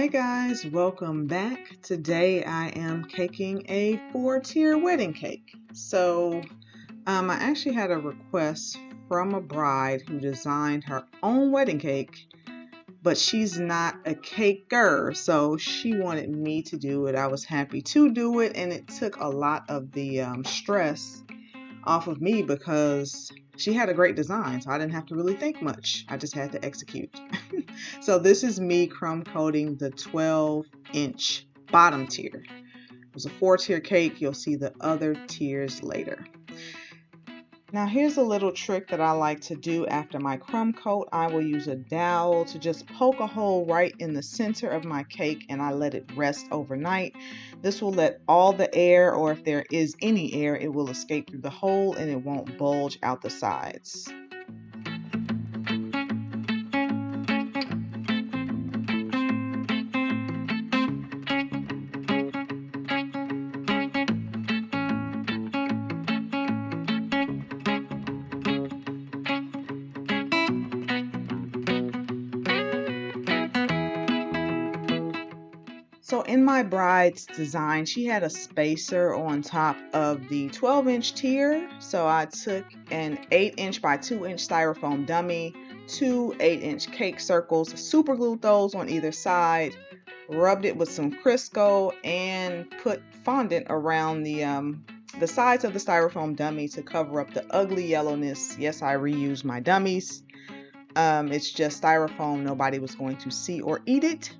Hey guys, welcome back. Today I am caking a 4-tier wedding cake. I actually had a request from a bride who designed her own wedding cake, but she's not a caker, so she wanted me to do it. I was happy to do it, and it took a lot of the stress off of me because she had a great design, so I didn't have to really think much. I just had to execute. So this is me crumb coating the 12-inch bottom tier. It was a 4-tier cake. You'll see the other tiers later. Now here's a little trick that I like to do after my crumb coat. I will use a dowel to just poke a hole right in the center of my cake, and I let it rest overnight. This will let all the air, or if there is any air, it will escape through the hole and it won't bulge out the sides. So in my bride's design, she had a spacer on top of the 12-inch tier. So I took an 8-inch by 2-inch styrofoam dummy, 2 8-inch cake circles, super glued those on either side, rubbed it with some Crisco, and put fondant around the sides of the styrofoam dummy to cover up the ugly yellowness. Yes, I reused my dummies. It's just styrofoam. Nobody was going to see or eat it.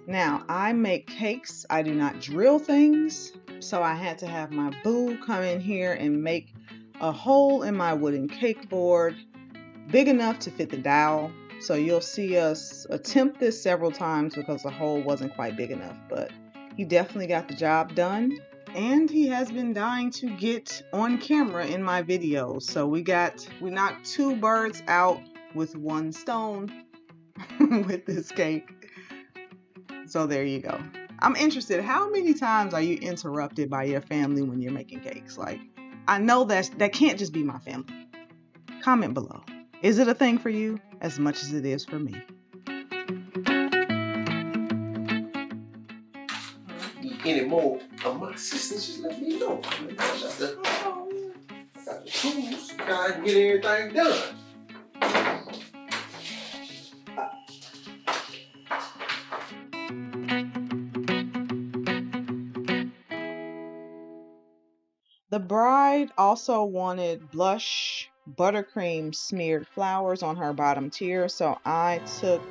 Now, I make cakes. I do not drill things. So I had to have my boo come in here and make a hole in my wooden cake board big enough to fit the dowel. So you'll see us attempt this several times because the hole wasn't quite big enough, but he definitely got the job done. And he has been dying to get on camera in my videos. So we knocked 2 birds out with 1 stone with this cake. So there you go. I'm interested. How many times are you interrupted by your family when you're making cakes? Like, I know that can't just be my family. Comment below. Is it a thing for you as much as it is for me? Any more of my assistance, just let me know. I got the tools. I can get everything done. The bride also wanted blush buttercream smeared flowers on her bottom tier, so I took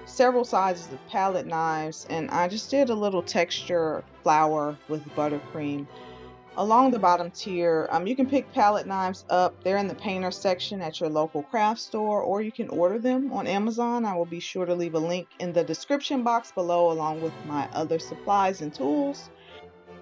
several sizes of palette knives and I just did a little texture flower with buttercream along the bottom tier. You can pick palette knives up. They're in the painter section at your local craft store, or you can order them on Amazon. I will be sure to leave a link in the description box below along with my other supplies and tools.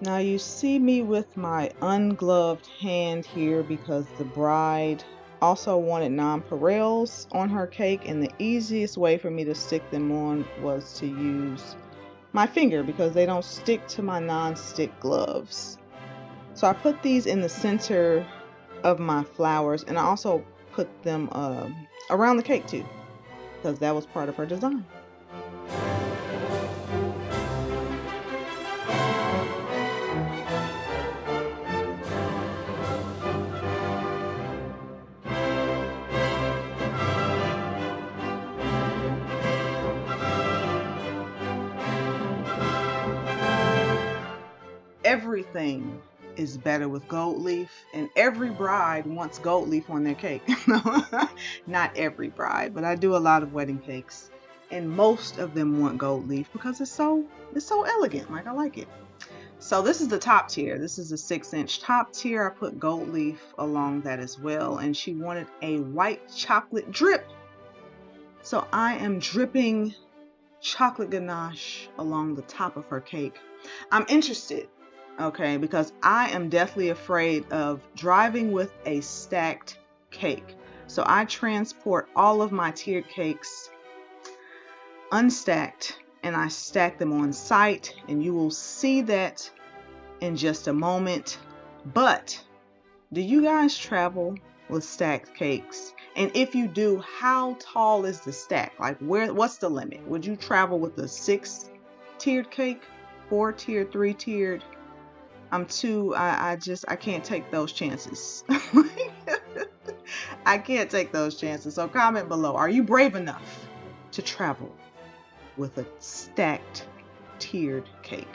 Now you see me with my ungloved hand here because the bride also wanted nonpareils on her cake, and the easiest way for me to stick them on was to use my finger because they don't stick to my non-stick gloves. So I put these in the center of my flowers, and I also put them around the cake too because that was part of her design. Everything is better with gold leaf, and every bride wants gold leaf on their cake. Not every bride, but I do a lot of wedding cakes, and most of them want gold leaf because it's so elegant. Like, I like it. So this is the top tier. This is a 6-inch top tier. I put gold leaf along that as well, and she wanted a white chocolate drip. So I am dripping chocolate ganache along the top of her cake. I'm interested, okay, because I am deathly afraid of driving with a stacked cake. So I transport all of my tiered cakes unstacked and I stack them on site, and you will see that in just a moment. But do you guys travel with stacked cakes? And if you do, how tall is the stack? Like what's the limit? Would you travel with a 6-tiered cake, 4-tiered, 3-tiered? I can't take those chances. I can't take those chances. So comment below, are you brave enough to travel with a stacked tiered cake?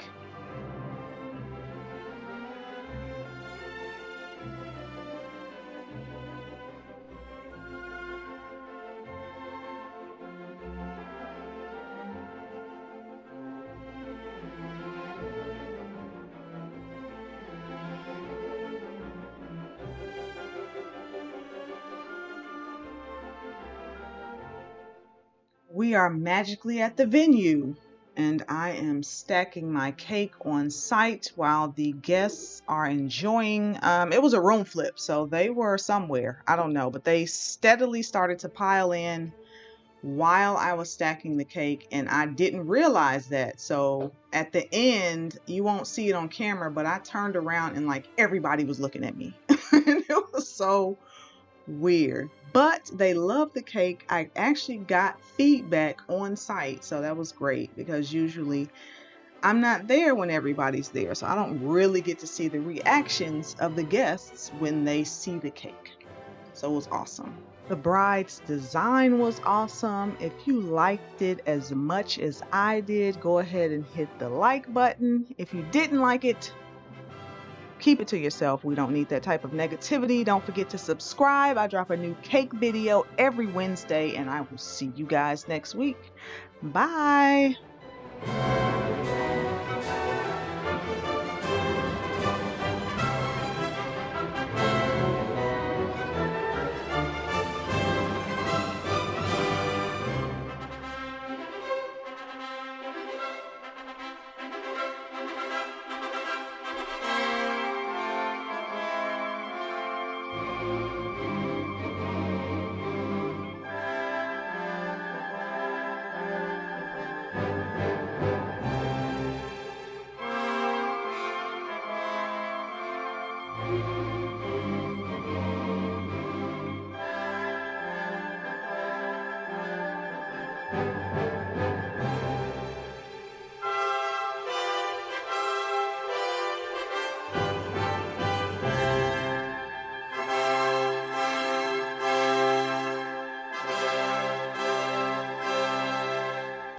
We are magically at the venue, and I am stacking my cake on site while the guests are enjoying. It was a room flip, so they were somewhere, I don't know, but they steadily started to pile in while I was stacking the cake, and I didn't realize that. So at the end, you won't see it on camera, but I turned around and like everybody was looking at me. And it was so weird, but they loved the cake. I actually got feedback on site, so that was great, because usually I'm not there when everybody's there, so I don't really get to see the reactions of the guests when they see the cake. So it was awesome. The bride's design was awesome. If you liked it as much as I did, go ahead and hit the like button. If you didn't like it, keep it to yourself. We don't need that type of negativity. Don't forget to subscribe. I drop a new cake video every Wednesday, and I will see you guys next week. Bye.